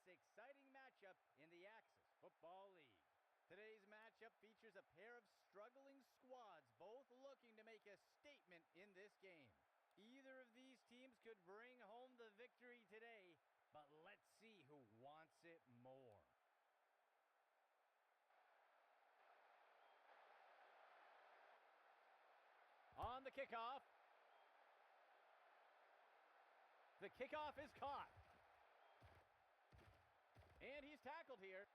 this exciting matchup in the Axis Football League. Today's matchup features a pair of struggling squads, both looking to make a statement in this game. Either of these teams could bring home the victory today, but let's see who wants it more. On the kickoff. The kickoff is caught. And he's tackled here.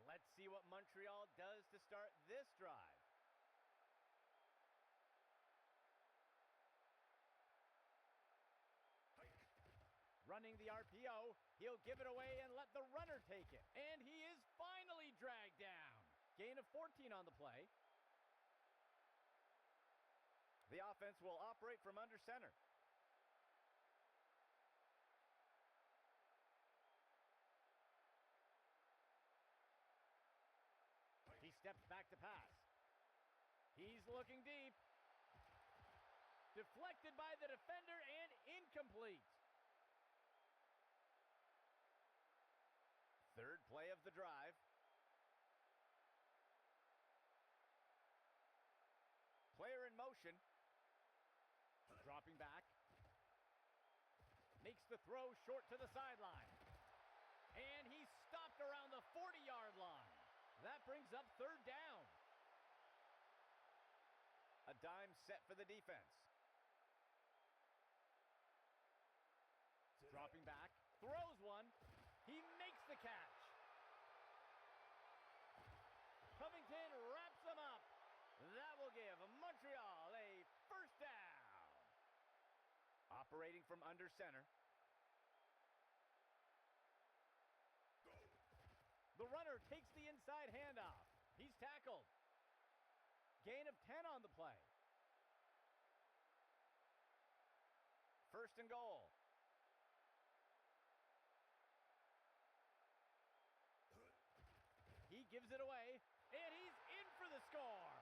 Let's see what Montreal does to start this drive. Running the RPO, he'll give it away and let the runner take it. And he is finally dragged down. Gain of 14 on the play. The offense will operate from under center. He steps back to pass. He's looking deep. Deflected by the defender and incomplete. Third play of the drive. Player in motion. Dropping back. Makes the throw short to the sideline. And he's stopped around the 40-yard line. That brings up third down. A dime set for the defense. Dropping back. Throws one. He makes the catch. Covington wraps them up. That will give Montreal a first down. Operating from under center. The runner takes the inside handoff. He's tackled. Gain of 10 on the play. First and goal. He gives it away, and he's in for the score.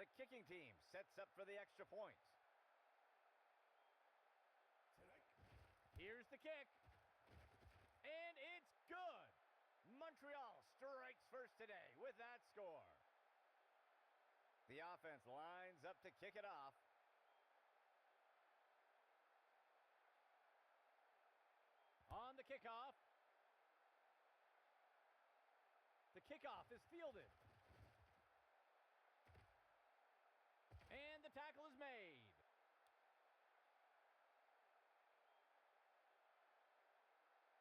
The kicking team sets up for the extra point. Here's the kick. And it's good. Montreal strikes first today with that score. The offense lines up to kick it off. On the kickoff. The kickoff is fielded. And the tackle is made.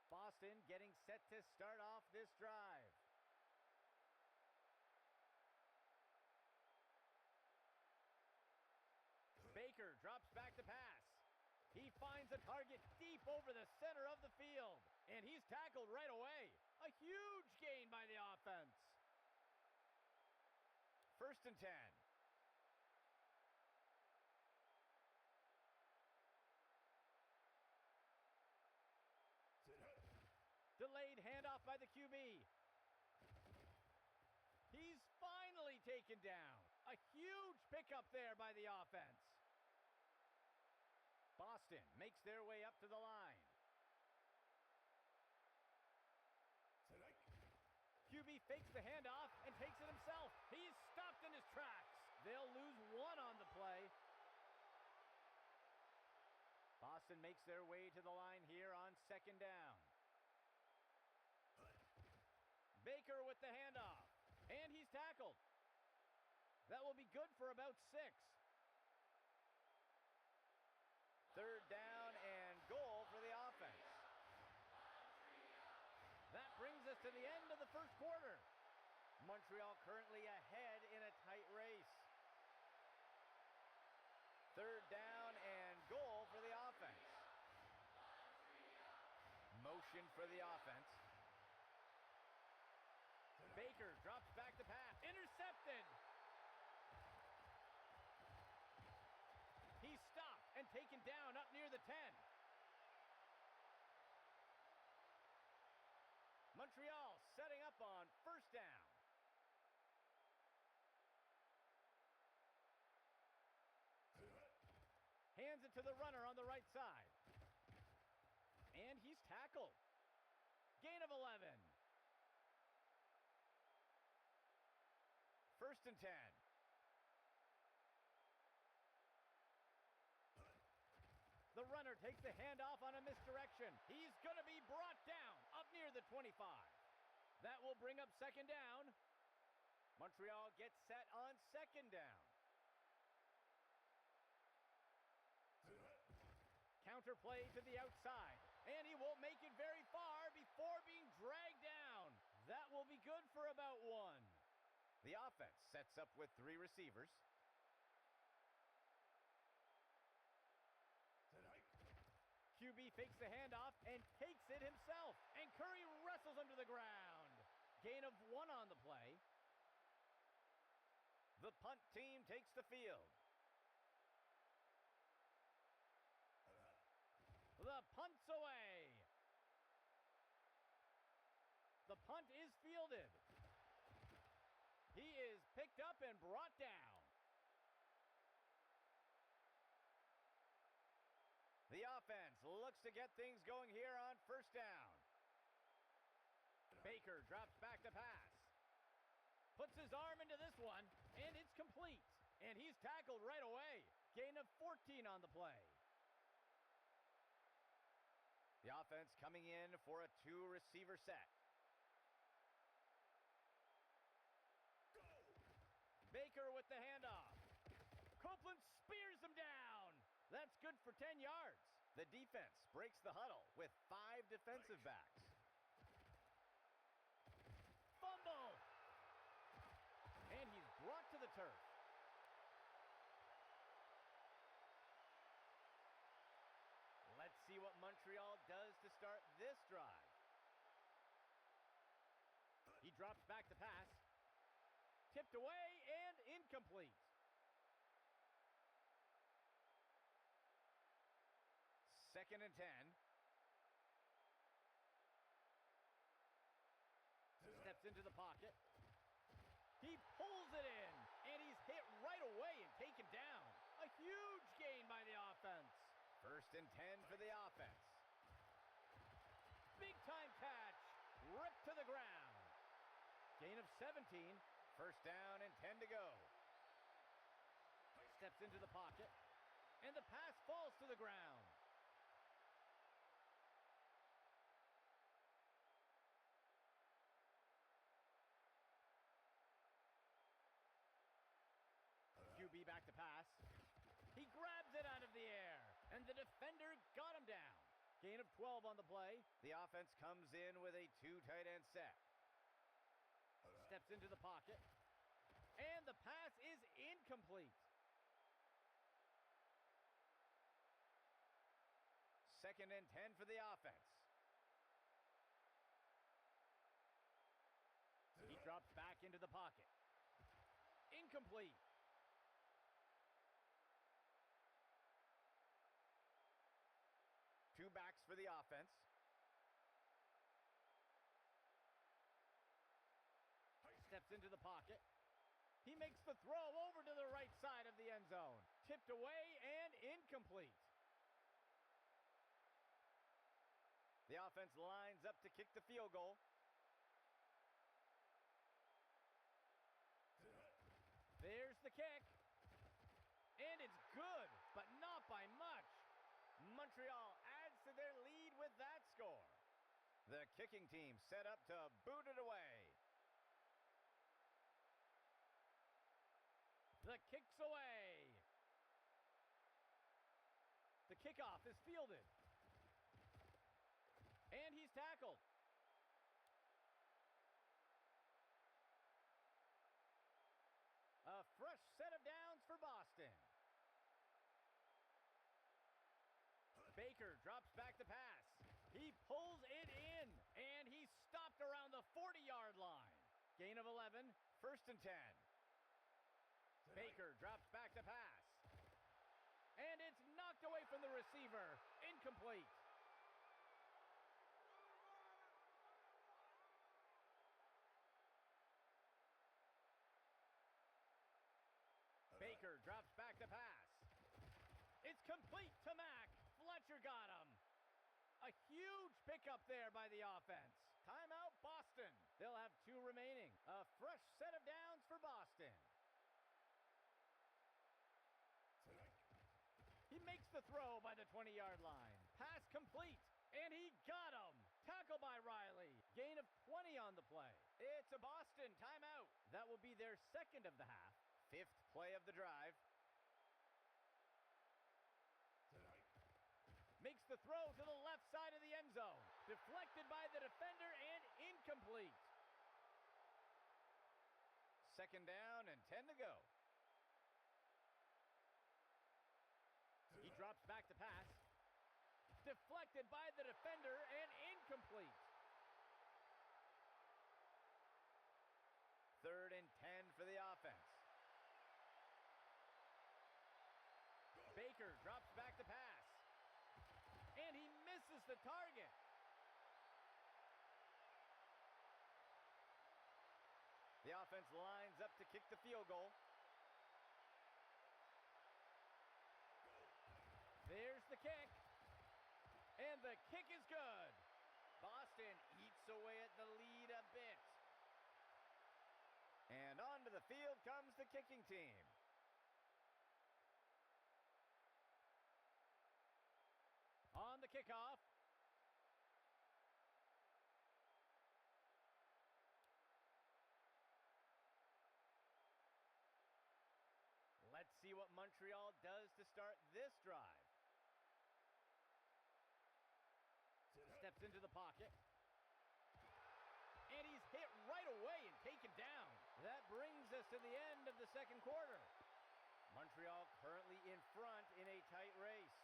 Boston getting set to start off this drive. Baker drops back to pass. He finds a target deep over the center of the field. And he's tackled right away. A huge gain by the offense. First and 10. Delayed handoff by the QB. He's finally taken down. A huge pickup there by the offense. Boston makes their way up to the line. QB fakes the handoff and takes it himself. He's stopped in his tracks. They'll lose one on the play. Boston makes their way to the line here on second down. Baker with the handoff. And he's tackled. That will be good for about 6. Third down and goal for the offense. That brings us to the end of the first quarter. Montreal currently ahead in a tight race. Third down and goal for the offense. Motion for the offense. Baker drops back to pass. Intercepted. He's stopped and taken down up near the 10. Montreal setting up on first down. Hands it to the runner on the right side. And he's tackled. Gain of 11. First and 10. The runner takes the handoff on a misdirection. He's going to be brought down up near the 25. That will bring up second down. Montreal gets set on second down. Counter play to the outside, and he won't make it very far before being dragged down. That will be good for about 1. The offense sets up with 3 receivers. QB fakes the handoff and takes it himself, and Curry wrestles under the ground. Gain of 1 on the play. The punt team takes the field. The punt's away. The punt is fielded. He is picked up and brought down. The offense looks to get things going here on first down. Baker drops back to pass. Puts his arm into this one, and it's complete. And he's tackled right away. Gain of 14 on the play. The offense coming in for a 2-receiver set. Go. Baker with the handoff. Copeland spears him down. That's good for 10 yards. The defense breaks the huddle with 5 defensive backs. Fumble. And he's brought to the turf. Let's see what Montreal does to start this drive. He drops back to pass. Tipped away and incomplete. Second and 10. Steps into the pocket. He pulls it in, and he's hit right away and taken down. A huge gain by the offense. First and 10 for the offense. Big time catch. Ripped to the ground. Gain of 17. First down and 10 to go. Steps into the pocket. And the pass falls to the ground. QB back to pass. He grabs it out of the air, and the defender got him down. Gain of 12 on the play. The offense comes in with a 2 tight end set. Steps into the pocket, and the pass is incomplete. Second and 10 for the offense. He drops back into the pocket. Incomplete. Two backs for the offense. Steps into the pocket. He makes the throw over to the right side of the end zone. Tipped away and incomplete. The offense lines up to kick the field goal. There's the kick. And it's good, but not by much. Montreal adds to their lead with that score. The kicking team set up to boot it away. The kick's away. The kickoff is fielded. And he's tackled. A fresh set of downs for Boston. Baker drops back to pass. He pulls it in, and he's stopped around the 40-yard line. Gain of 11, first and 10. Baker drops back to pass. And it's knocked away from the receiver. Incomplete. Baker drops back to pass. It's complete A huge pickup there by the offense. Timeout, Boston. They'll have 2 remaining. A fresh set of downs for Boston. He makes the throw by the 20-yard line. Pass complete. And he got him. Tackle by Riley. Gain of 20 on the play. It's a Boston timeout. That will be their second of the half. 5th play of the drive. Makes the throw to the left side of the end zone. Deflected by the defender and incomplete. 2nd down and 10 to go. He drops back to pass. Deflected by the defender and incomplete. 3rd and 10 for the offense. Baker drops back to pass. And he misses the target. The offense lines up to kick the field goal. There's the kick. And the kick is good. Boston eats away at the lead a bit. And onto the field comes the kicking team. On the kickoff. Let's see what Montreal does to start this drive. Steps into the pocket. And he's hit right away and taken down. That brings us to the end of the 2nd quarter. Montreal currently in front in a tight race.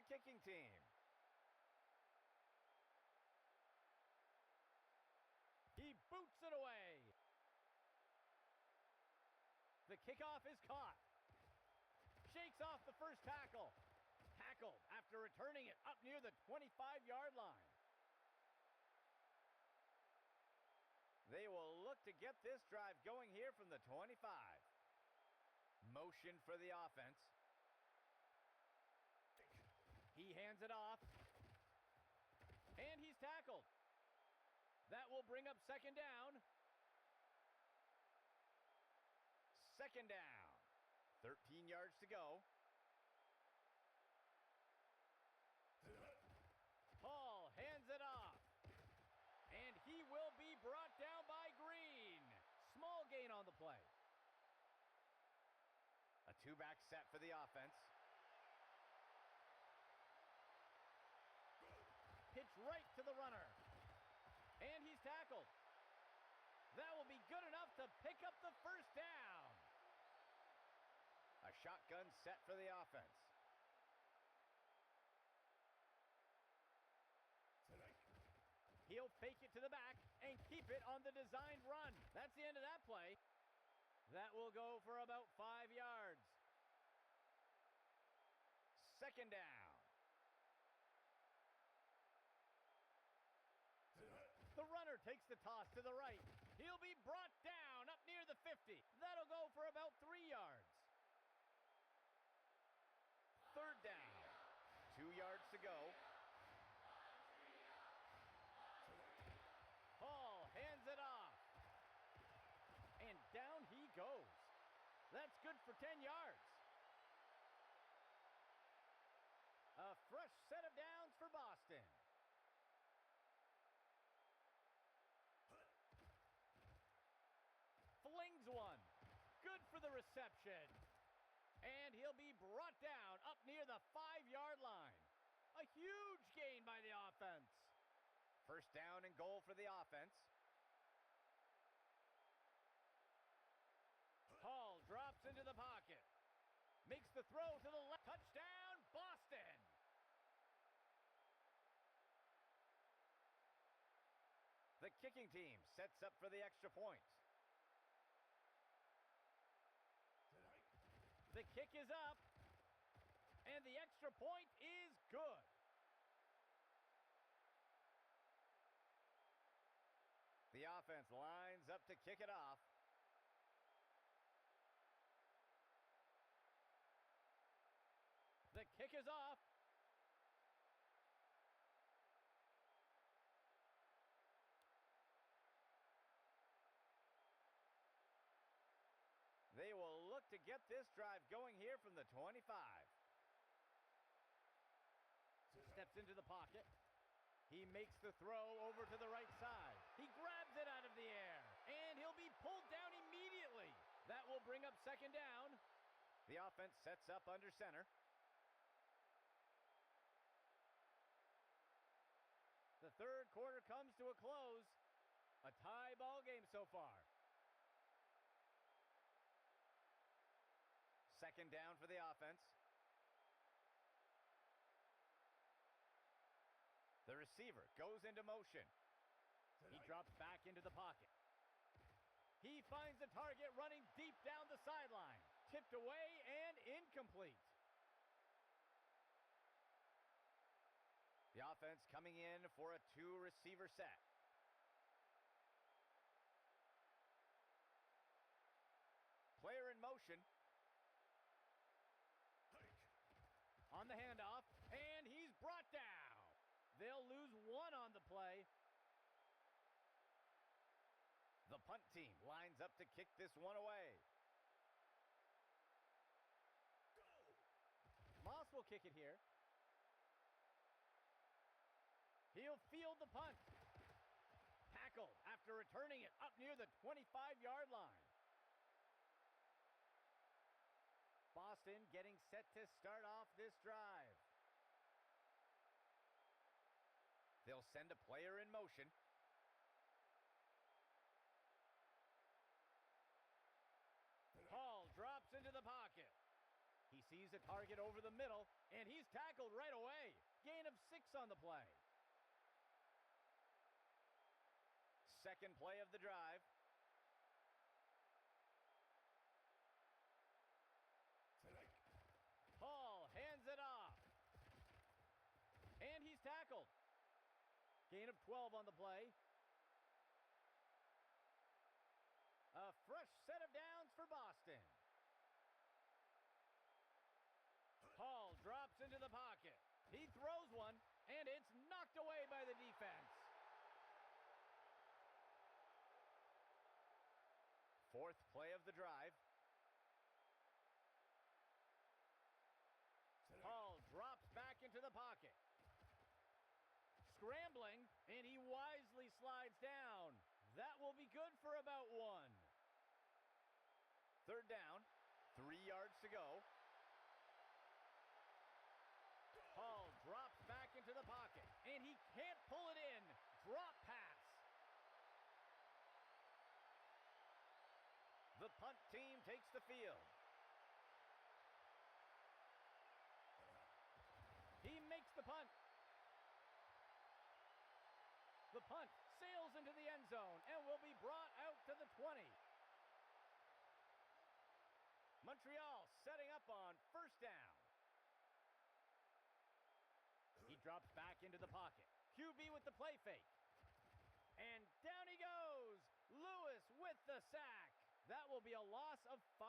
kicking team. He boots it away. The kickoff is caught. Shakes off the first tackle. Tackled after returning it up near the 25-yard line. They will look to get this drive going here from the 25. Motion for the offense. He hands it off. And he's tackled. That will bring up second down. Second down. 13 yards to go. Hall hands it off. And he will be brought down by Green. Small gain on the play. A two-back set for the offense. Pitch right to the runner. And he's tackled. That will be good enough to pick up the first down. A shotgun set for the offense. He'll fake it to the back and keep it on the designed run. That's the end of that play. That will go for about 5 yards. Second down. The runner takes the toss to the right. He'll be brought down up near the 50. That'll go for about 3 yards. Third down. 2 yards to go. Hall hands it off. And down he goes. That's good for 10 yards. A fresh set of downs for Boston. Flings one. Good for the reception. And he'll be brought down up near the 5-yard line. A huge gain by the offense. First down and goal for the offense. Hall drops into the pocket. Makes the throw to the left. Touchdown, Boston. The kicking team sets up for the extra point. The kick is up. And the extra point is good. The offense lines up to kick it off. The kick is off. They will look to get this drive going here from the 25. Steps into the pocket. He makes the throw over to the right side. He grabs it out of the air. And he'll be pulled down immediately. That will bring up second down. The offense sets up under center. The third quarter comes to a close. A tie ball game so far. Second down for the offense. The receiver goes into motion. He drops back into the pocket. He finds the target running deep down the sideline. Tipped away and incomplete. The offense coming in for a two-receiver set. Player in motion. On the handoff, and he's brought down. They'll lose one on the play. The punt team lines up to kick this one away. Moss will kick it here. He'll field the punt. Tackled after returning it up near the 25-yard line. Boston getting set to start off this drive. They'll send a player in motion. Hall drops into the pocket. He sees a target over the middle, and he's tackled right away. play. Second play of the drive. Hall hands it off. And he's tackled. Gain of 12 on the play. A fresh set of downs for Boston. Hall drops into the pocket. He throws one, and it's knocked away by the defense. Fourth play of the drive. Hall drops back into the pocket. Scrambling, and he wisely slides down. That will be good for about 1. Third down, 3 yards to go. Hall drops back into the pocket, and he can't pull it in. Drop pass. The punt team takes the field. He makes the punt. The punt sails into the end zone and will be brought out to the 20. Montreal setting up on first down. He drops back into the pocket. QB with the play fake. And down he goes. Lewis with the sack. That will be a loss of 5.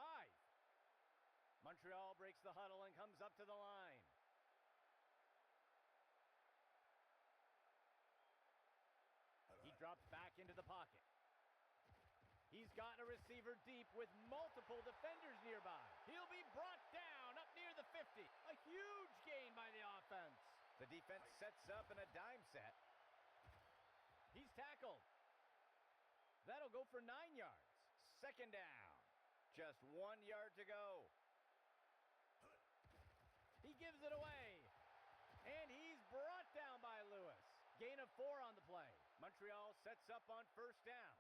Montreal breaks the huddle and comes up to the line. He drops back into the pocket. He's got a receiver deep with multiple defenders nearby. He'll be brought down up near the 50. A huge gain by the offense. The defense sets up in a dime set. He's tackled. That'll go for 9 yards. Second down. Just 1 yard to go. He gives it away. And he's brought down by Lewis. Gain of 4 on the play. Montreal sets up on first down.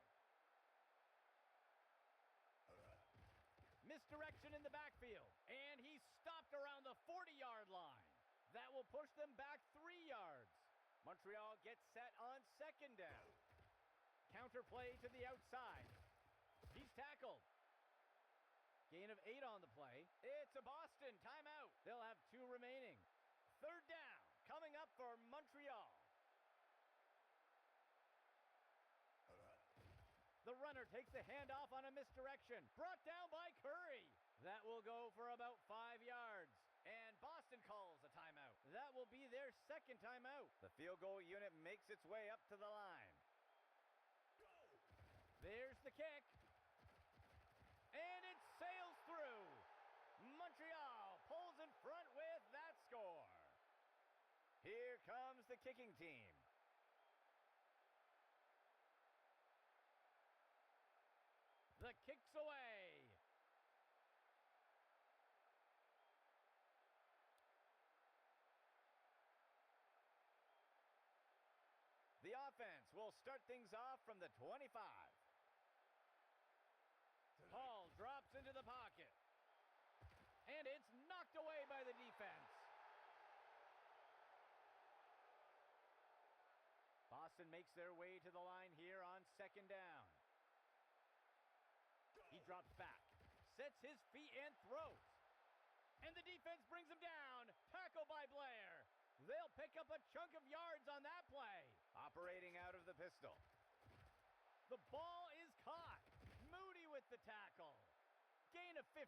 Misdirection in the backfield. And he's stopped around the 40-yard line. That will push them back 3 yards. Montreal gets set on second down. Counter play to the outside. He's tackled. Gain of 8 on the play. It's a Boston timeout. They'll have 2 remaining. Third down coming up for Montreal. The runner takes the handoff on a misdirection. Brought down by Curry. That will go for about 5 yards. And Boston calls a timeout. That will be their second timeout. The field goal unit makes its way up to the line. There's the kick. And it sails through. Montreal pulls in front with that score. Here comes the kicking team. The kick's away. The offense will start things off from the 25. Hall drops into the pocket. And it's knocked away by the defense. Boston makes their way to the line here on second down. He drops back, sets his feet and throws. And the defense brings him down. Tackle by Blair. They'll pick up a chunk of yards on that play. Operating out of the pistol. The ball is caught. Moody with the tackle. Gain of 15.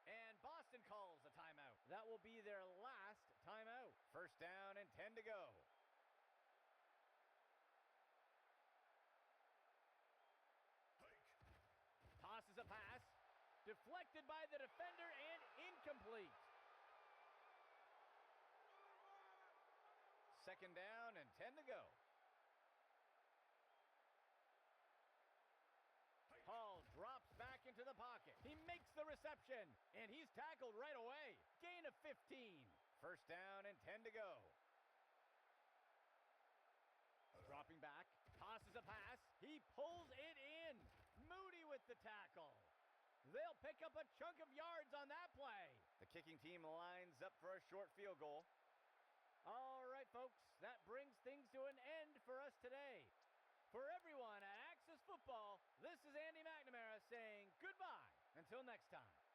And Boston calls a timeout. That will be their last timeout. First down and 10 to go. Tosses a pass. Deflected by the defender and incomplete. Second down and 10 to go. Hall drops back into the pocket. He makes the reception, and he's tackled right away. Gain of 15. First down and 10 to go. Dropping back, tosses a pass. He pulls it in. Moody with the tackle. They'll pick up a chunk of yards on that play. The kicking team lines up for a short field goal. All right, folks, that today. For everyone at Access Football, this is Andy McNamara saying goodbye until next time.